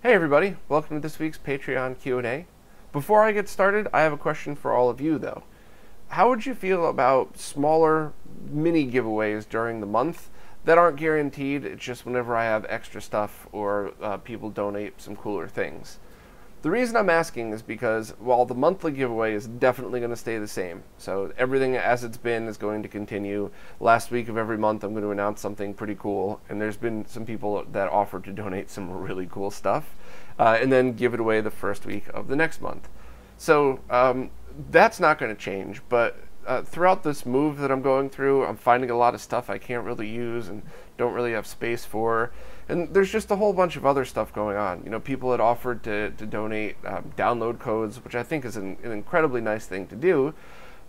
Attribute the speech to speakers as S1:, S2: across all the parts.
S1: Hey everybody, welcome to this week's Patreon Q&A. Before I get started, I have a question for all of you though. How would you feel about smaller mini giveaways during the month that aren't guaranteed? It's just whenever I have extra stuff or people donate some cooler things. The reason I'm asking is because while the monthly giveaway is definitely going to stay the same, so everything as it's been is going to continue. Last week of every month I'm going to announce something pretty cool, and there's been some people that offered to donate some really cool stuff, and then give it away the first week of the next month. So that's not going to change, but throughout this move that I'm going through, I'm finding a lot of stuff I can't really use and don't really have space for. And there's just a whole bunch of other stuff going on. You know, people had offered to donate download codes, which I think is an incredibly nice thing to do.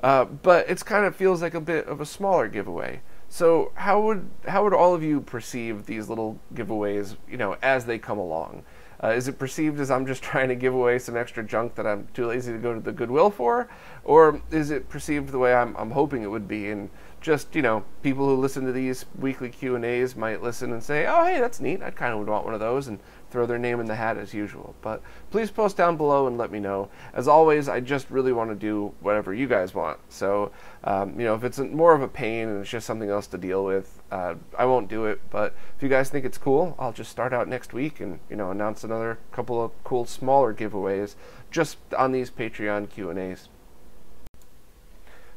S1: But it's kind of feels like a bit of a smaller giveaway. So how would all of you perceive these little giveaways, you know, as they come along? Is it perceived as I'm just trying to give away some extra junk that I'm too lazy to go to the Goodwill for? Or is it perceived the way I'm hoping it would be? And just, you know, people who listen to these weekly Q&As might listen and say, oh, hey, that's neat. I kind of would want one of those, and throw their name in the hat as usual. But please post down below and let me know. As always, I just really want to do whatever you guys want. So, you know, if it's more of a pain and it's just something else to deal with, I won't do it. But if you guys think it's cool, I'll just start out next week and, you know, announce another couple of cool smaller giveaways just on these Patreon Q&As.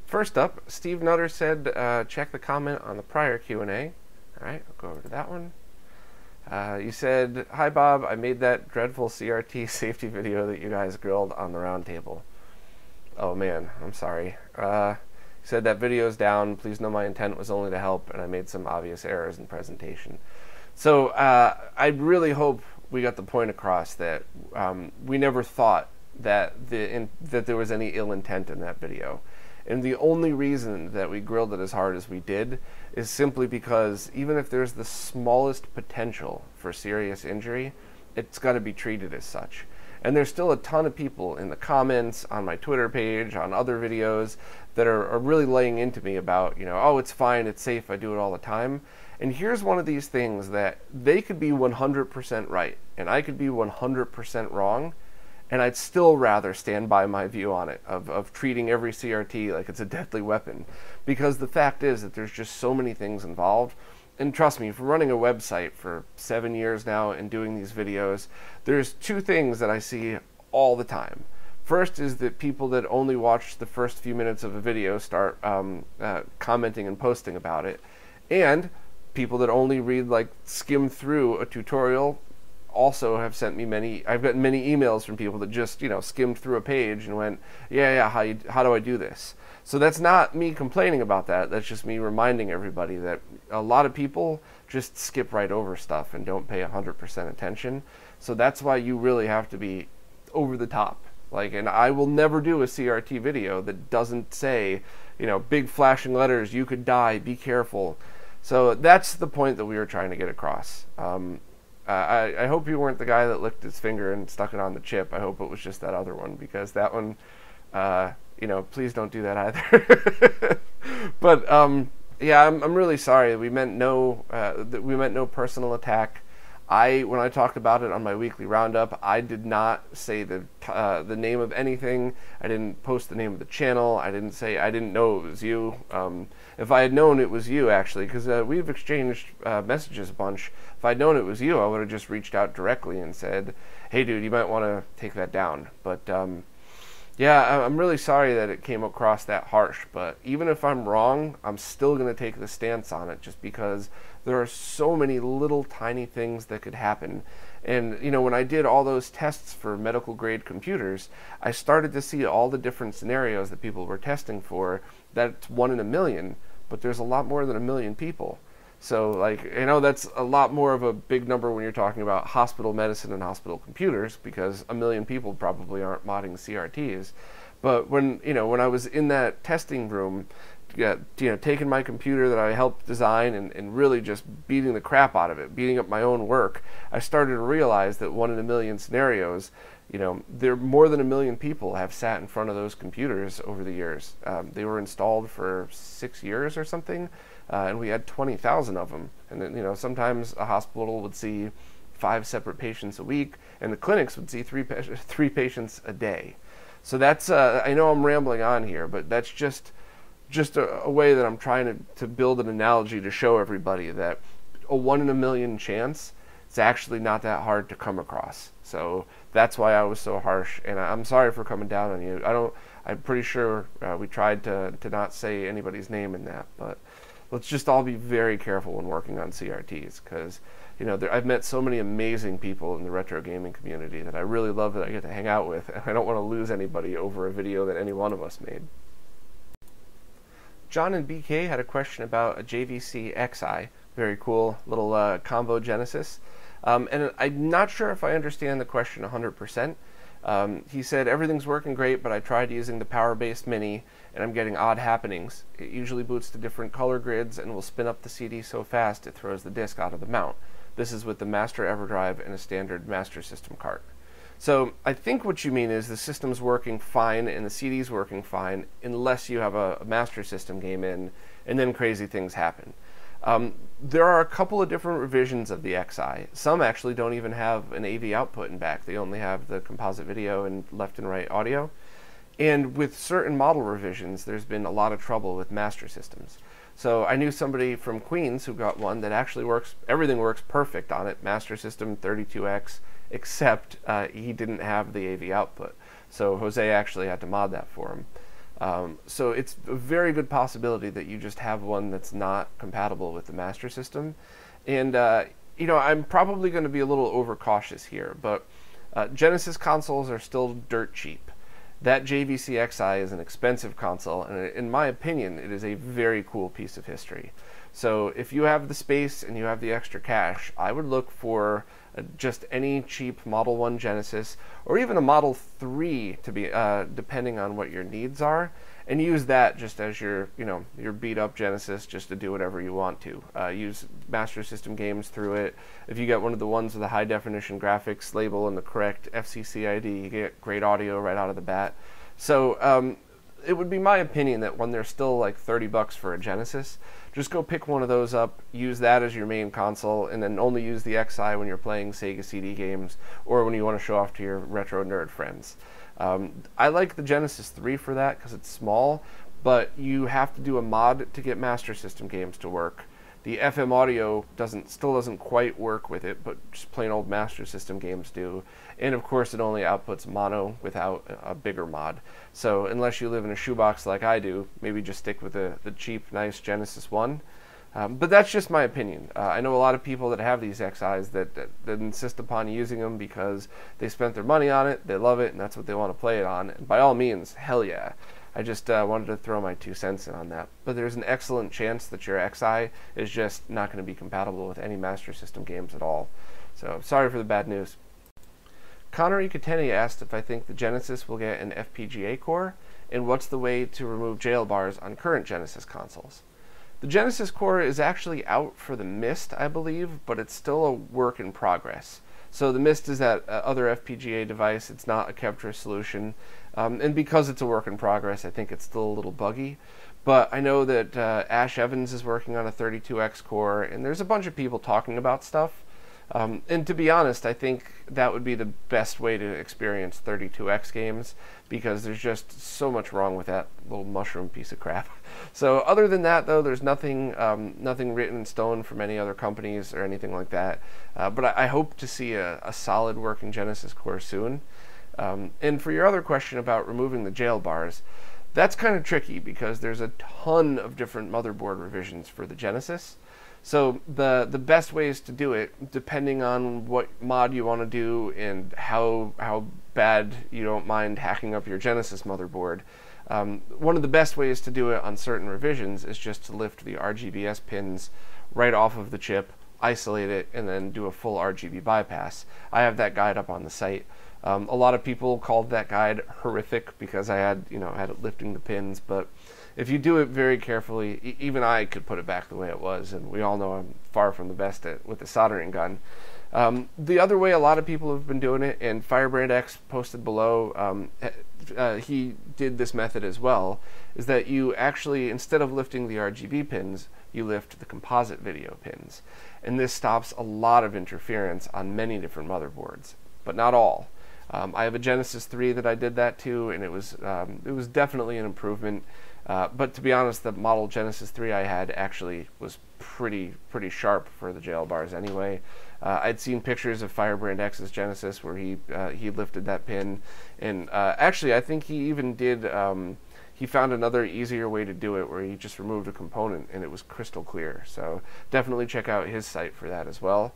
S1: First up, Steve Nutter said, check the comment on the prior Q&A. All right, I'll go over to that one. You said, hi Bob, I made that dreadful CRT safety video that you guys grilled on the round table. Oh man, I'm sorry. You said that video's down. Please know my intent was only to help, and I made some obvious errors in presentation. So I really hope we got the point across that we never thought that that there was any ill intent in that video. And the only reason that we grilled it as hard as we did is simply because even if there's the smallest potential for serious injury, it's got to be treated as such. And there's still a ton of people in the comments, on my Twitter page, on other videos that are really laying into me about, you know, oh, it's fine, it's safe, I do it all the time. And here's one of these things that they could be 100% right, and I could be 100% wrong, and I'd still rather stand by my view on it, of treating every CRT like it's a deadly weapon. Because the fact is that there's just so many things involved. And trust me, for running a website for 7 years now and doing these videos, there's two things that I see all the time. First is that people that only watch the first few minutes of a video start commenting and posting about it. And people that only read, like, skim through a tutorial also have sent me I've gotten many emails from people that just, you know, skimmed through a page and went, yeah, how do I do this? So that's not me complaining about that. That's just me reminding everybody that a lot of people just skip right over stuff and don't pay 100% attention. So that's why you really have to be over the top. Like, and I will never do a CRT video that doesn't say, you know, big flashing letters, you could die, be careful. So that's the point that we were trying to get across. I hope you weren't the guy that licked his finger and stuck it on the chip. I hope it was just that other one, because that one, you know, please don't do that either. But yeah, I'm really sorry. We meant no personal attack. When I talked about it on my weekly roundup, I did not say the name of anything. I didn't post the name of the channel. I didn't know it was you. If I had known it was you, actually, because we've exchanged messages a bunch. If I'd known it was you, I would have just reached out directly and said, hey dude, you might want to take that down. But yeah, I'm really sorry that it came across that harsh, but even if I'm wrong, I'm still going to take the stance on it, just because there are so many little tiny things that could happen. And, you know, when I did all those tests for medical grade computers, I started to see all the different scenarios that people were testing for. That's 1 in a million, but there's a lot more than 1 million people. So, like, you know, that's a lot more of a big number when you're talking about hospital medicine and hospital computers, because 1 million people probably aren't modding CRTs. But when, you know, when I was in that testing room, you know, taking my computer that I helped design and really just beating the crap out of it, beating up my own work, I started to realize that 1 in a million scenarios, you know, there more than 1 million people have sat in front of those computers over the years. They were installed for 6 years or something. And we had 20,000 of them. And then, you know, sometimes a hospital would see 5 separate patients a week, and the clinics would see 3 patients a day. So that's, I know I'm rambling on here, but that's just a way that I'm trying to build an analogy to show everybody that a 1 in a million chance, it's actually not that hard to come across. So that's why I was so harsh, and I'm sorry for coming down on you. I'm pretty sure we tried to not say anybody's name in that, but let's just all be very careful when working on CRTs, because I've met so many amazing people in the retro gaming community that I really love that I get to hang out with, and I don't want to lose anybody over a video that any one of us made. John and BK had a question about a JVC XI, very cool little combo Genesis, and I'm not sure if I understand the question 100%. He said, everything's working great, but I tried using the power-based mini, and I'm getting odd happenings. It usually boots to different color grids and will spin up the CD so fast it throws the disc out of the mount. This is with the Master EverDrive and a standard Master System cart. So I think what you mean is the system's working fine and the CD's working fine unless you have a Master System game in, and then crazy things happen. There are a couple of different revisions of the XI. Some actually don't even have an AV output in back. They only have the composite video and left and right audio. And with certain model revisions, there's been a lot of trouble with Master Systems. So I knew somebody from Queens who got one that actually works, everything works perfect on it, Master System 32X, except he didn't have the AV output. So Jose actually had to mod that for him. So it's a very good possibility that you just have one that's not compatible with the Master System. And, I'm probably going to be a little overcautious here, but Genesis consoles are still dirt cheap. That JVC XI is an expensive console, and in my opinion, it is a very cool piece of history. So if you have the space and you have the extra cash, I would look for just any cheap Model 1 Genesis, or even a Model 3 to be, depending on what your needs are, and use that just as your beat up Genesis, just to do whatever you want to. Use Master System games through it. If you get one of the ones with the high definition graphics label and the correct FCC ID, you get great audio right out of the bat. So it would be my opinion that when they're still like $30 for a Genesis, just go pick one of those up, use that as your main console, and then only use the XI when you're playing Sega CD games or when you want to show off to your retro nerd friends. I like the Genesis 3 for that because it's small, but you have to do a mod to get Master System games to work. The FM audio still doesn't quite work with it, but just plain old Master System games do. And of course it only outputs mono without a bigger mod. So unless you live in a shoebox like I do, maybe just stick with the cheap, nice Genesis 1. But that's just my opinion. I know a lot of people that have these XIs that insist upon using them because they spent their money on it, they love it, and that's what they want to play it on. And by all means, hell yeah. I just wanted to throw my 2 cents in on that. But there's an excellent chance that your XI is just not going to be compatible with any Master System games at all. So sorry for the bad news. Connor Yucatan asked if I think the Genesis will get an FPGA core, and what's the way to remove jail bars on current Genesis consoles. The Genesis core is actually out for the Mist, I believe, but it's still a work in progress. So the Mist is that other FPGA device. It's not a Kevtris solution. And because it's a work in progress, I think it's still a little buggy. But I know that Ash Evans is working on a 32X core, and there's a bunch of people talking about stuff. And to be honest, I think that would be the best way to experience 32X games, because there's just so much wrong with that little mushroom piece of crap. So other than that, though, there's nothing written in stone from any other companies or anything like that. But I hope to see a solid working Genesis core soon. And for your other question about removing the jail bars, that's kind of tricky because there's a ton of different motherboard revisions for the Genesis. So the best ways to do it, depending on what mod you want to do and how bad you don't mind hacking up your Genesis motherboard, one of the best ways to do it on certain revisions is just to lift the RGBS pins right off of the chip, isolate it, and then do a full RGB bypass. I have that guide up on the site. A lot of people called that guide horrific because I had it lifting the pins, but if you do it very carefully, even I could put it back the way it was, and we all know I'm far from the best with the soldering gun. The other way a lot of people have been doing it, and Firebrand X posted below, he did this method as well, is that you actually, instead of lifting the RGB pins, you lift the composite video pins. and this stops a lot of interference on many different motherboards, but not all. I have a Genesis 3 that I did that to, and it was definitely an improvement. But to be honest, the model Genesis 3 I had actually was pretty sharp for the jail bars anyway. I'd seen pictures of Firebrand X's Genesis where he lifted that pin, and actually I think he even did. He found another easier way to do it where he just removed a component and it was crystal clear. So definitely check out his site for that as well.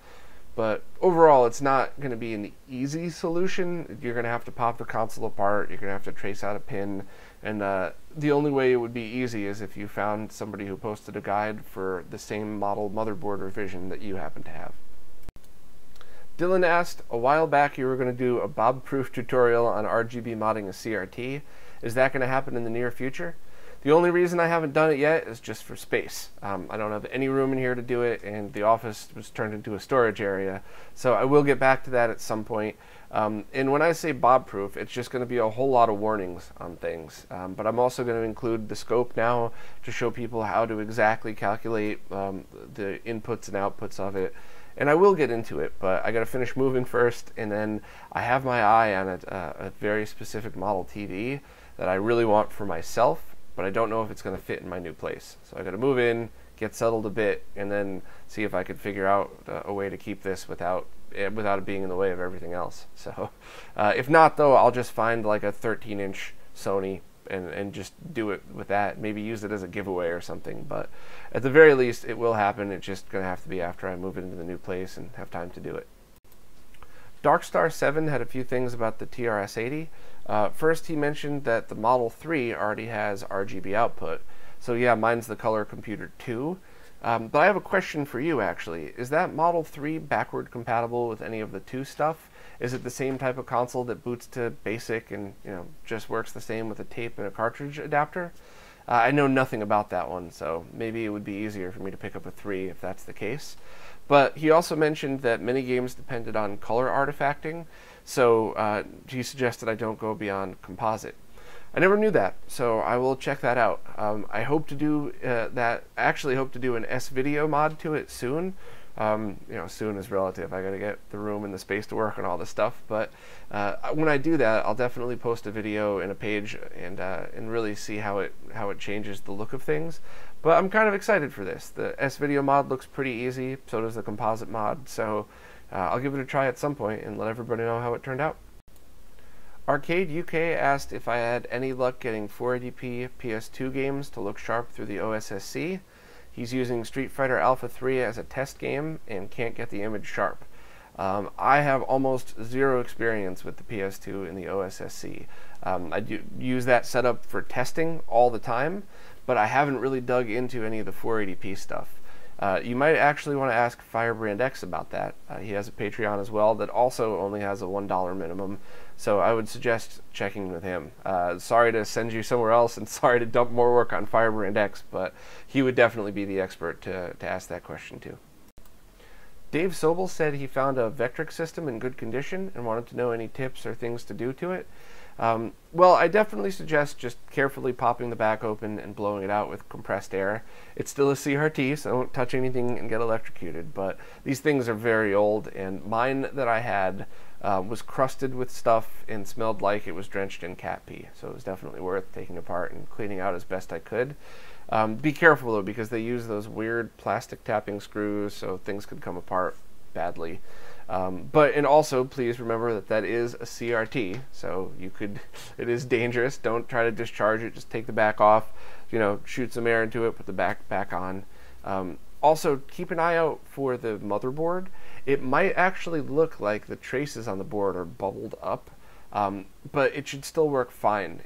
S1: But overall, it's not going to be an easy solution. You're going to have to pop the console apart. You're going to have to trace out a pin. And the only way it would be easy is if you found somebody who posted a guide for the same model motherboard revision that you happen to have. Dillon asked, a while back you were going to do a Bob-proof tutorial on RGB modding a CRT. Is that going to happen in the near future? The only reason I haven't done it yet is just for space. I don't have any room in here to do it, and the office was turned into a storage area. So I will get back to that at some point. And when I say Bob-proof, it's just going to be a whole lot of warnings on things. But I'm also going to include the scope now to show people how to exactly calculate the inputs and outputs of it. And I will get into it, but I got to finish moving first, and then I have my eye on a very specific model TV that I really want for myself, but I don't know if it's going to fit in my new place. So I got to move in, get settled a bit, and then see if I could figure out a way to keep this without it being in the way of everything else. So if not, though, I'll just find like a 13-inch Sony and just do it with that. Maybe use it as a giveaway or something. But at the very least, it will happen. It's just going to have to be after I move it into the new place and have time to do it. DarkstarSeven had a few things about the TRS-80. First, he mentioned that the Model 3 already has RGB output. So yeah, mine's the Color Computer 2. But I have a question for you, actually. Is that Model 3 backward compatible with any of the 2 stuff? Is it the same type of console that boots to BASIC and just works the same with a tape and a cartridge adapter? I know nothing about that one, so maybe it would be easier for me to pick up a 3 if that's the case. But he also mentioned that many games depended on color artifacting, so he suggested I don't go beyond composite. I never knew that, so I will check that out. I hope to do that. I actually hope to do an S-video mod to it soon. Soon is relative. I got to get the room and the space to work on all this stuff. But when I do that, I'll definitely post a video and a page and really see how it changes the look of things. But I'm kind of excited for this. The S-video mod looks pretty easy. So does the composite mod. So I'll give it a try at some point and let everybody know how it turned out. ArcadeUK asked if I had any luck getting 480p PS2 games to look sharp through the OSSC. He's using Street Fighter Alpha 3 as a test game and can't get the image sharp. I have almost zero experience with the PS2 in the OSSC. I do use that setup for testing all the time, but I haven't really dug into any of the 480p stuff. You might actually want to ask Firebrand X about that. He has a Patreon as well that also only has a $1 minimum, so I would suggest checking with him. Sorry to send you somewhere else, and sorry to dump more work on Firebrand X, but he would definitely be the expert to ask that question to. Dave Sobel said he found a Vectric system in good condition and wanted to know any tips or things to do to it. Well, I definitely suggest just carefully popping the back open and blowing it out with compressed air. It's still a CRT, so don't touch anything and get electrocuted, but these things are very old, and mine that I had was crusted with stuff and smelled like it was drenched in cat pee, so it was definitely worth taking apart and cleaning out as best I could. Be careful, though, because they use those weird plastic tapping screws, so things could come apart badly. And also, please remember that is a CRT, so it is dangerous. Don't try to discharge it. Just take the back off, shoot some air into it, put the back on. Also, keep an eye out for the motherboard. It might actually look like the traces on the board are bubbled up, but it should still work fine.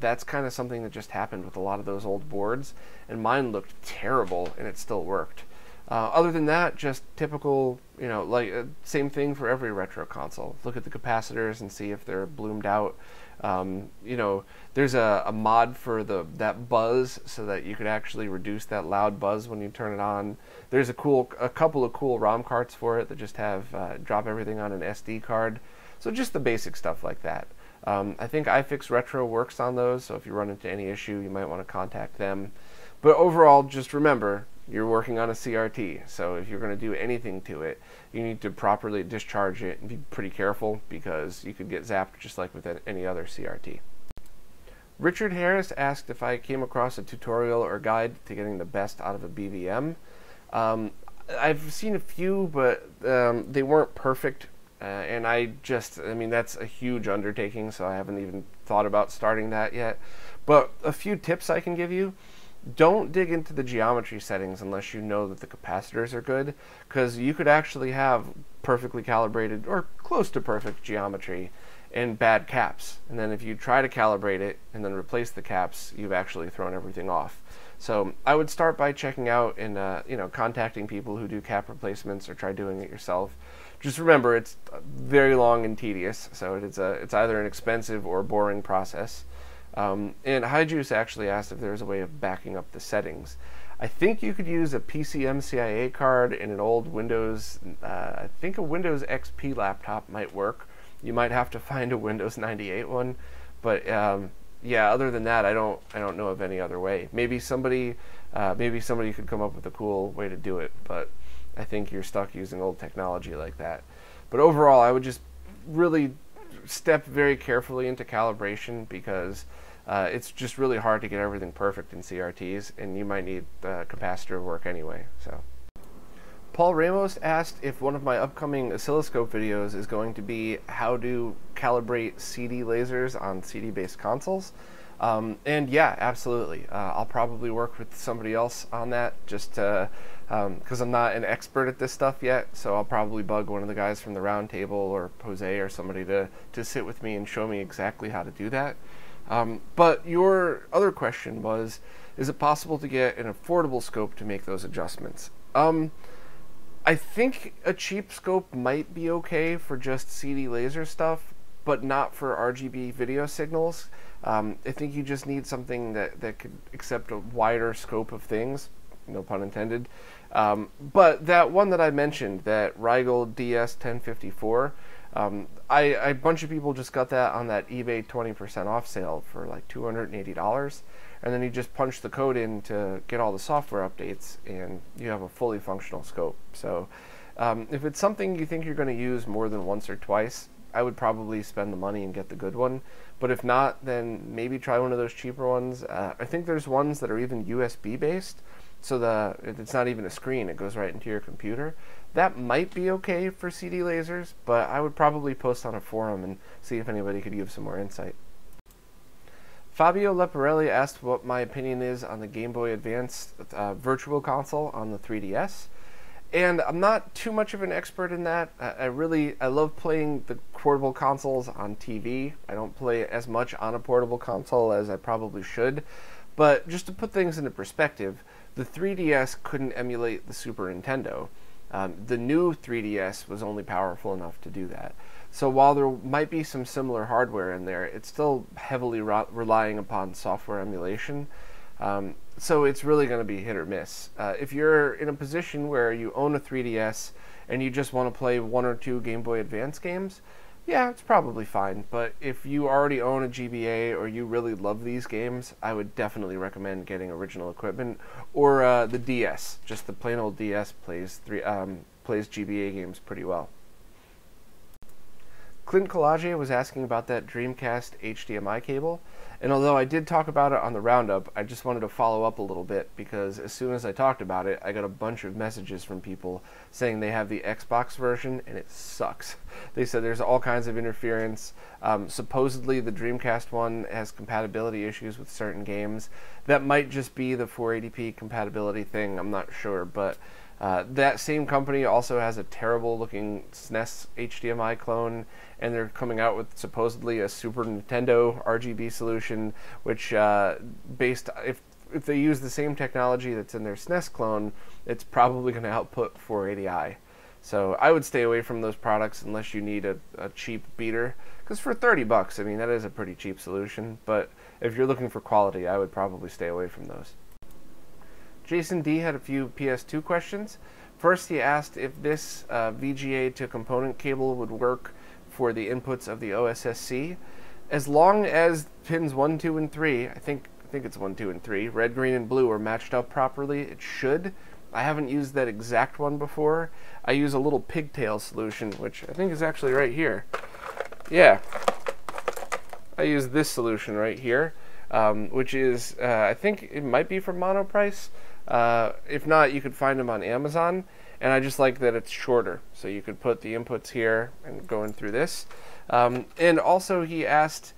S1: That's kind of something that just happened with a lot of those old boards, and mine looked terrible, and it still worked. Other than that, just typical, same thing for every retro console. Look at the capacitors and see if they're bloomed out. There's a mod for that buzz so that you could actually reduce that loud buzz when you turn it on. There's a couple of cool ROM carts for it that just have drop everything on an SD card. So just the basic stuff like that. I think iFix Retro works on those, so if you run into any issue, you might want to contact them. But overall, just remember, you're working on a CRT, so if you're going to do anything to it, you need to properly discharge it and be pretty careful, because you could get zapped just like with any other CRT. Richard Harris asked if I came across a tutorial or guide to getting the best out of a BVM. I've seen a few, but they weren't perfect, and I mean, that's a huge undertaking, so I haven't even thought about starting that yet. But a few tips I can give you: don't dig into the geometry settings unless you know that the capacitors are good, because you could actually have perfectly calibrated or close to perfect geometry and bad caps, and then if you try to calibrate it and then replace the caps, you've actually thrown everything off. So I would start by checking out and contacting people who do cap replacements, or try doing it yourself. Just remember, it's very long and tedious, so it's either an expensive or boring process. And Highjuice actually asked if there's a way of backing up the settings. I think you could use a PCMCIA card in an old Windows, I think a Windows XP laptop might work. You might have to find a Windows 98 one, but yeah, other than that, I don't know of any other way. Maybe somebody could come up with a cool way to do it, but I think you're stuck using old technology like that. But overall, I would just really step very carefully into calibration, because it's just really hard to get everything perfect in CRTs, and you might need capacitor work anyway. So, Paul Ramos asked if one of my upcoming oscilloscope videos is going to be how to calibrate CD lasers on CD-based consoles. And yeah, absolutely. I'll probably work with somebody else on that, just because I'm not an expert at this stuff yet, so I'll probably bug one of the guys from the round table, or Jose or somebody, to sit with me and show me exactly how to do that. But your other question was, is it possible to get an affordable scope to make those adjustments? I think a cheap scope might be okay for just CD laser stuff, but not for RGB video signals. I think you just need something that could accept a wider scope of things, no pun intended. But that one that I mentioned, that Rigel DS1054, a bunch of people just got that on that eBay 20% off sale for like $280, and then you just punch the code in to get all the software updates, and you have a fully functional scope. So if it's something you think you're going to use more than once or twice, I would probably spend the money and get the good one. But if not, then maybe try one of those cheaper ones. I think there's ones that are even USB based, so it's not even a screen, it goes right into your computer. That might be okay for CD lasers, but I would probably post on a forum and see if anybody could give some more insight. Fabio Leporelli asked what my opinion is on the Game Boy Advance Virtual Console on the 3DS. And I'm not too much of an expert in that. I love playing the portable consoles on TV. I don't play as much on a portable console as I probably should. But just to put things into perspective, the 3DS couldn't emulate the Super Nintendo. The new 3DS was only powerful enough to do that. So while there might be some similar hardware in there, it's still heavily relying upon software emulation. So it's really going to be hit or miss. If you're in a position where you own a 3DS and you just want to play one or two Game Boy Advance games, yeah, it's probably fine. But if you already own a GBA or you really love these games, I would definitely recommend getting original equipment, or the DS. Just the plain old DS plays GBA games pretty well. Clint Collage was asking about that Dreamcast HDMI cable, and although I did talk about it on the roundup, I just wanted to follow up a little bit, because as soon as I talked about it, I got a bunch of messages from people saying they have the Xbox version and it sucks. They said there's all kinds of interference. Supposedly the Dreamcast one has compatibility issues with certain games. That might just be the 480p compatibility thing, I'm not sure, but that same company also has a terrible looking SNES HDMI clone, and they're coming out with supposedly a Super Nintendo RGB solution, which if they use the same technology that's in their SNES clone, it's probably going to output 480i. So I would stay away from those products unless you need a cheap beater, because for $30, I mean, that is a pretty cheap solution, but if you're looking for quality, I would probably stay away from those. Jason D had a few PS2 questions. First, he asked if this VGA to component cable would work for the inputs of the OSSC. As long as pins 1, 2, and 3, I think it's 1, 2, and 3, red, green, and blue are matched up properly, it should. I haven't used that exact one before. I use a little pigtail solution, which I think is actually right here. Yeah, I use this solution right here, which is, I think it might be from Monoprice. If not, you could find them on Amazon. And I just like that it's shorter, so you could put the inputs here and go in through this. And also he asked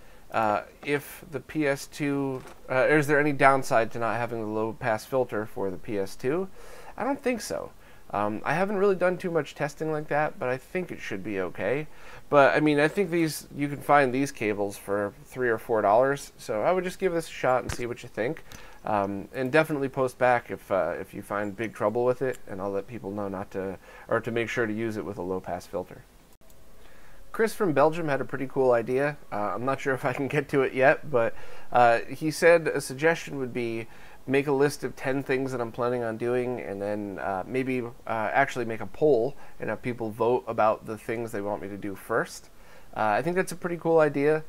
S1: if the PS2, is there any downside to not having the low pass filter for the PS2? I don't think so. I haven't really done too much testing like that, but I think it should be okay. But I mean, I think you can find these cables for $3 or $4, so I would just give this a shot and see what you think. And definitely post back if you find big trouble with it, and I'll let people know not to, or to make sure to use it with a low pass filter. Chris from Belgium had a pretty cool idea. I'm not sure if I can get to it yet, but he said a suggestion would be make a list of 10 things that I'm planning on doing, and then maybe actually make a poll and have people vote about the things they want me to do first. I think that's a pretty cool idea.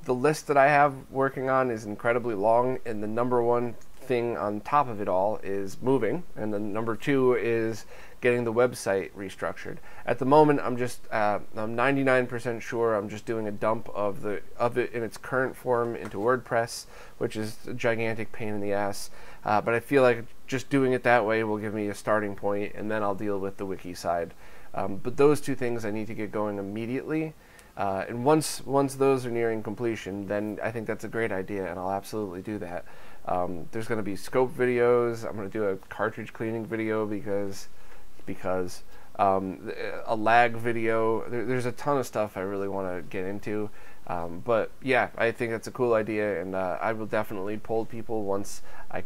S1: The list that I have working on is incredibly long, and the number one thing on top of it all is moving, and then number two is getting the website restructured. At the moment, I'm 99% sure I'm just doing a dump of it in its current form into WordPress, which is a gigantic pain in the ass. But I feel like just doing it that way will give me a starting point, and then I'll deal with the wiki side. But those two things I need to get going immediately. And once those are nearing completion, then I think that's a great idea, and I'll absolutely do that. There's going to be scope videos. I'm going to do a cartridge cleaning video because a lag video. There's a ton of stuff I really want to get into. But yeah, I think that's a cool idea, and I will definitely poll people once I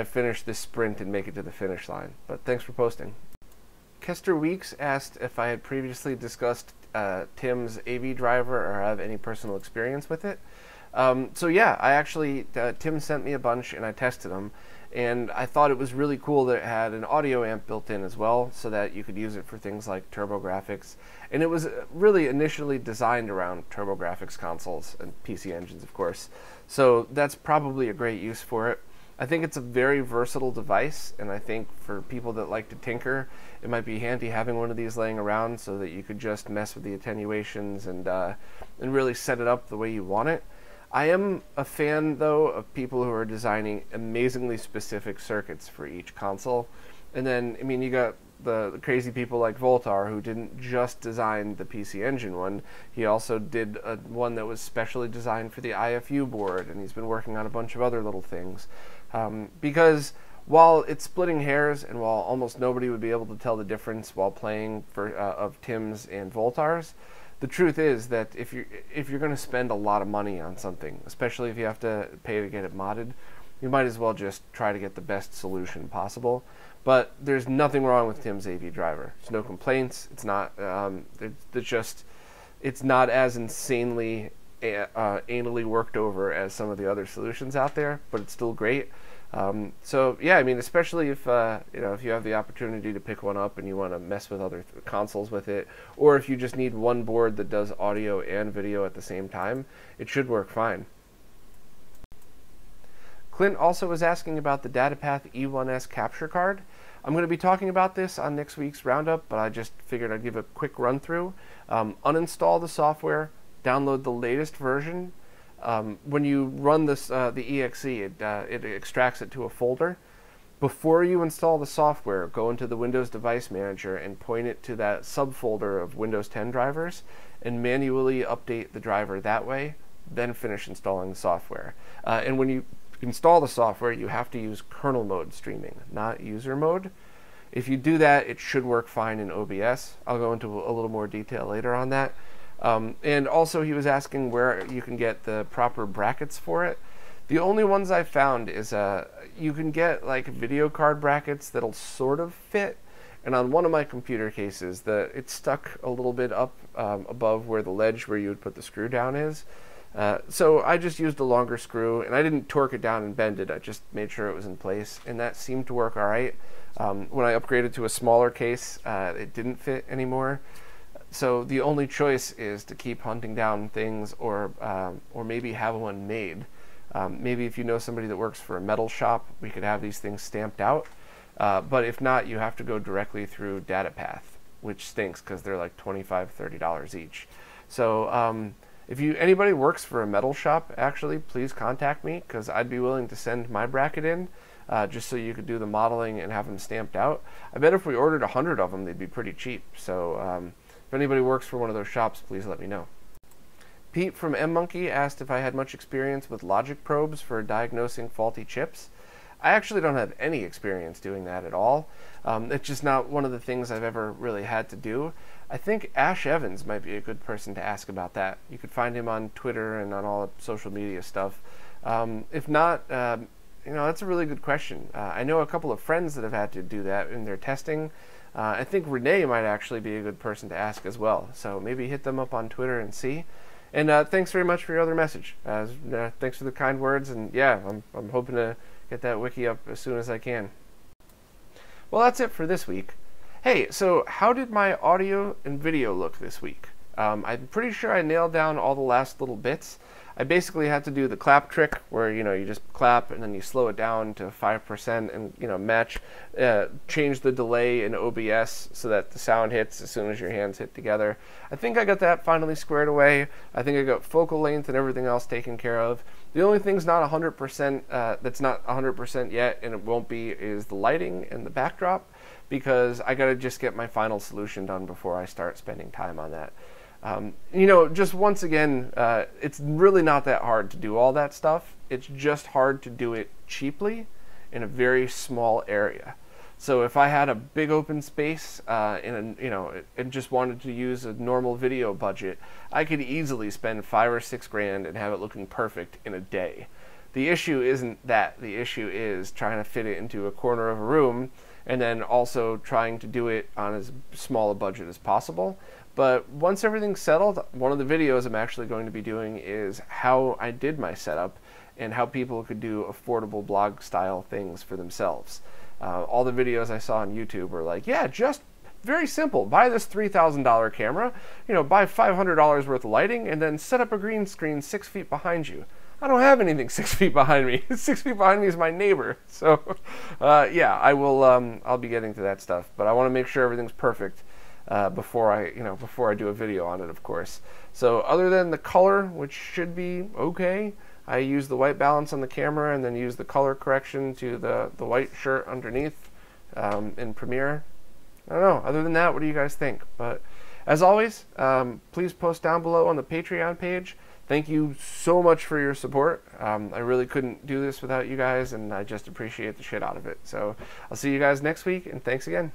S1: finish this sprint and make it to the finish line. But thanks for posting. Kester Weeks asked if I had previously discussed Tim's AV driver or have any personal experience with it. So yeah, I actually, Tim sent me a bunch and I tested them, and I thought it was really cool that it had an audio amp built in as well, so that you could use it for things like TurboGrafx. And it was really initially designed around TurboGrafx consoles and PC engines, of course. So that's probably a great use for it. I think it's a very versatile device, and I think for people that like to tinker, it might be handy having one of these laying around so that you could just mess with the attenuations and really set it up the way you want it. I am a fan, though, of people who are designing amazingly specific circuits for each console. And then, I mean, you got the crazy people like Voltar, who didn't just design the PC Engine one. He also did one that was specially designed for the IFU board, and he's been working on a bunch of other little things. Because while it's splitting hairs, and while almost nobody would be able to tell the difference while playing of Tim's and Voltar's, the truth is that if you're going to spend a lot of money on something, especially if you have to pay to get it modded, you might as well just try to get the best solution possible. But there's nothing wrong with Tim's AV driver. There's no complaints. It's not. It's not as insanely anally worked over as some of the other solutions out there, but it's still great. So yeah, I mean, especially if if you have the opportunity to pick one up and you want to mess with other consoles with it, or if you just need one board that does audio and video at the same time, it should work fine. Clint also was asking about the Datapath E1S capture card. I'm going to be talking about this on next week's roundup, but I just figured I'd give a quick run through. Uninstall the software, download the latest version. When you run this, the exe, it extracts it to a folder. Before you install the software, go into the Windows Device Manager and point it to that subfolder of Windows 10 drivers and manually update the driver that way, then finish installing the software. And when you install the software, you have to use kernel mode streaming, not user mode. If you do that, it should work fine in OBS. I'll go into a little more detail later on that. And also he was asking where you can get the proper brackets for it. The only ones I've found is you can get like video card brackets that'll sort of fit, and on one of my computer cases it's stuck a little bit up above where the ledge where you would put the screw down is. So I just used a longer screw, and I didn't torque it down and bend it. I just made sure it was in place, and that seemed to work all right. When I upgraded to a smaller case, it didn't fit anymore. So the only choice is to keep hunting down things, or maybe have one made. Maybe if you know somebody that works for a metal shop, we could have these things stamped out.
S2: But if not, you have to go directly through Datapath, which stinks because they're like $25, $30 each. So if anybody works for a metal shop, actually, please contact me, because I'd be willing to send my bracket in, just so you could do the modeling and have them stamped out. I bet if we ordered 100 of them, they'd be pretty cheap. So if anybody works for one of those shops, please let me know. Pete from MMonkey asked if I had much experience with logic probes for diagnosing faulty chips. I actually don't have any experience doing that at all. It's just not one of the things I've ever really had to do. I think Ash Evans might be a good person to ask about that. You could find him on Twitter and on all the social media stuff. If not, that's a really good question. I know a couple of friends that have had to do that in their testing. I think Renee might actually be a good person to ask as well. So maybe hit them up on Twitter and see. And thanks very much for your other message. Thanks for the kind words. And yeah, I'm hoping to get that wiki up as soon as I can. Well, that's it for this week. Hey, so how did my audio and video look this week? I'm pretty sure I nailed down all the last little bits. I basically had to do the clap trick where, you just clap and then you slow it down to 5% and, change the delay in OBS so that the sound hits as soon as your hands hit together. I think I got that finally squared away. I think I got focal length and everything else taken care of. The only thing's not 100%, that's not 100% yet, and it won't be, is the lighting and the backdrop, because I gotta just get my final solution done before I start spending time on that. Just once again, it's really not that hard to do all that stuff. It's just hard to do it cheaply in a very small area. So if I had a big open space and just wanted to use a normal video budget, I could easily spend $5 or $6 grand and have it looking perfect in a day. The issue isn't that. The issue is trying to fit it into a corner of a room, and then also trying to do it on as small a budget as possible. But once everything's settled, one of the videos I'm actually going to be doing is how I did my setup and how people could do affordable blog style things for themselves. All the videos I saw on YouTube were like, yeah, just very simple. Buy this $3,000 camera, buy $500 worth of lighting, and then set up a green screen 6 feet behind you. I don't have anything 6 feet behind me. 6 feet behind me is my neighbor. So, yeah, I will. I'll be getting to that stuff, but I want to make sure everything's perfect before I do a video on it, of course. So, other than the color, which should be okay, I use the white balance on the camera and then use the color correction to the white shirt underneath in Premiere. I don't know. Other than that, what do you guys think? But as always, please post down below on the Patreon page. Thank you so much for your support. I really couldn't do this without you guys, and I just appreciate the shit out of it. So I'll see you guys next week, and thanks again.